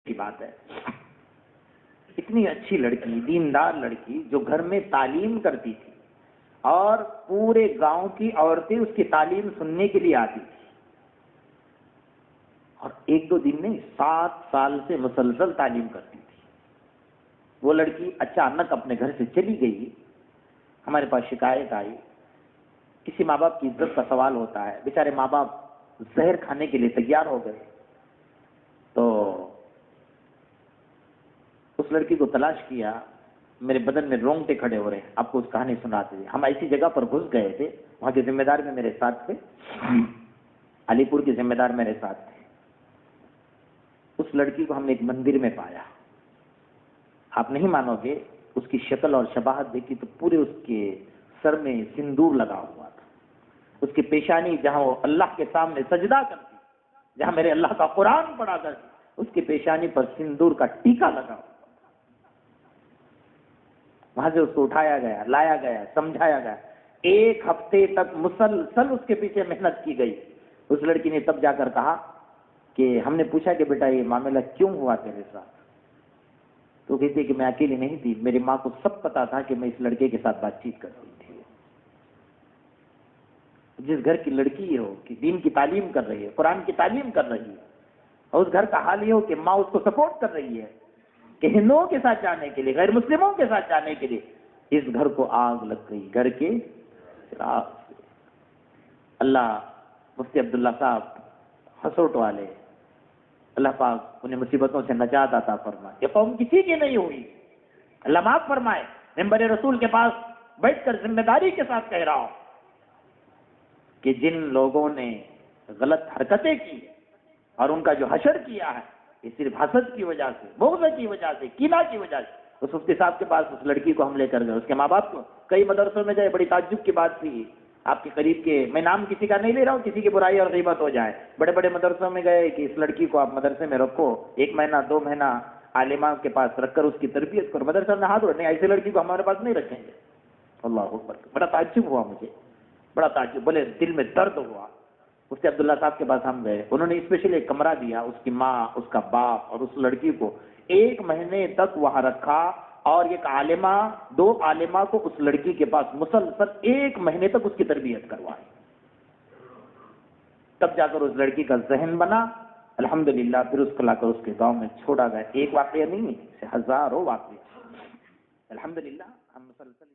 کی بات ہے، اتنی اچھی لڑکی، دیندار لڑکی جو گھر میں تعلیم کرتی تھی اور پورے گاؤں کی عورتیں اس کی تعلیم سننے کے لیے آتی تھی، اور ایک دو دن نہیں 7 سال سے مسلسل تعلیم کرتی تھی۔ وہ لڑکی اچانک اپنے گھر سے چلی گئی، ہمارے پاس شکایت آئی۔ کسی ماں باپ کی عزت کا سوال ہوتا ہے، بیچارے ماں باپ زہر کھانے کے لیے تیار ہو گئے، تو اس لڑکی کو تلاش کیا، میرے بدن میں رونگٹے کھڑے ہو رہے ہیں، آپ کو اس کہانی سناتے تھے۔ ہم ایسی جگہ پر گھس گئے تھے، وہاں کے ذمہ دار میں میرے ساتھ تھے، علی پور کے ذمہ دار میرے ساتھ تھے۔ اس لڑکی کو ہم نے ایک مندر میں پایا، آپ نہیں مانو گے، اس کی شکل اور شباہت دیکھی تو پورے اس کے سر میں سندور لگا ہوا تھا، اس کی پیشانی جہاں وہ اللہ کے سامنے سجدہ کرتی، جہاں میرے اللہ کا قرآن پڑھا کرتی، اس کی پیشانی پر سندور کا ٹیکا لگا ہوا۔ وہاں سے اس کو اٹھایا گیا، لایا گیا، سمجھایا گیا، 1 ہفتے تک مسلسل اس کے پیچھے محنت کی گئی۔ اس لڑکی نے تب جا کر کہا کہ ہم نے پوچھا کہ بیٹا یہ معاملہ کیوں ہوا تیرے ساتھ؟ تو کہتی کہ میں اکیلی نہیں تھی، میری ماں کو سب پتا تھا کہ میں اس لڑکے کے ساتھ بات چیت کرتی تھی۔ جس گھر کی لڑکی ہو کہ دین کی تعلیم کر رہی ہے، قرآن کی تعلیم کر رہی ہے، اور اس گھر کا حال یہ ہو کہ ماں اس کو سپورٹ کر رہی ہے کہ ہندوؤں کے ساتھ جانے کے لیے، غیر مسلموں کے ساتھ جانے کے لیے، اس گھر کو آگ لگ گئی، گھر کے چراغ سے۔ اللہ مفتی عبداللہ صاحب ہسوٹ والے، اللہ پاک انہیں مصیبتوں سے نجات عطا فرمائے۔ یہ قوم کسی کی نہیں ہوئی، اللہ معاف فرمائے۔ منبر رسول کے پاس بیٹھ کر ذمہ داری کے ساتھ کہہ رہا ہوں کہ جن لوگوں نے غلط حرکتیں کی اور ان کا جو حشر کیا ہے، یہ صرف حسد کی وجہ سے، بغض کی وجہ سے، کینہ کی وجہ سے۔ اس مفتی صاحب کے پاس اس لڑکی کو ہم لے کر گئے، اس کے ماں باپ کو، کئی مدرسوں میں گئے، بڑی تعجب کی بات تھی، آپ کے قریب کے، میں نام کسی کا نہیں لے رہا ہوں، کسی کی برائی اور غیبت ہو جائے، بڑے بڑے مدرسوں میں گئے کہ اس لڑکی کو آپ مدرسے میں رکھو، 1 مہینہ 2 مہینہ عالمہ کے پاس رکھ کر اس کی تربیت کرو۔ مدرسہ میں ہاتھ نہیں، ایسی لڑکی کو ہمارے پاس نہیں رکھیں گے۔ اللہ اکبر، بڑا تعجب ہوا مجھے، بڑا تعجب، بولے دل میں درد ہوا۔ مفتی عبداللہ صاحب کے پاس ہم گئے، انہوں نے اسپیشلی ایک کمرہ دیا، اس کی ماں، اس کا باپ اور اس لڑکی کو 1 مہینے تک وہاں رکھا، اور ایک عالمہ 2 عالمہ کو اس لڑکی کے پاس مسلسل 1 مہینے تک اس کی تربیت کروائی، تب جا کر اس لڑکی کا ذہن بنا۔ الحمدللہ پھر اس کو لا کر اس کے گاؤں میں چھوڑا گیا۔ ایک واقعہ نہیں، ہزاروں واقعہ، الحمدللہ ہم مسلسل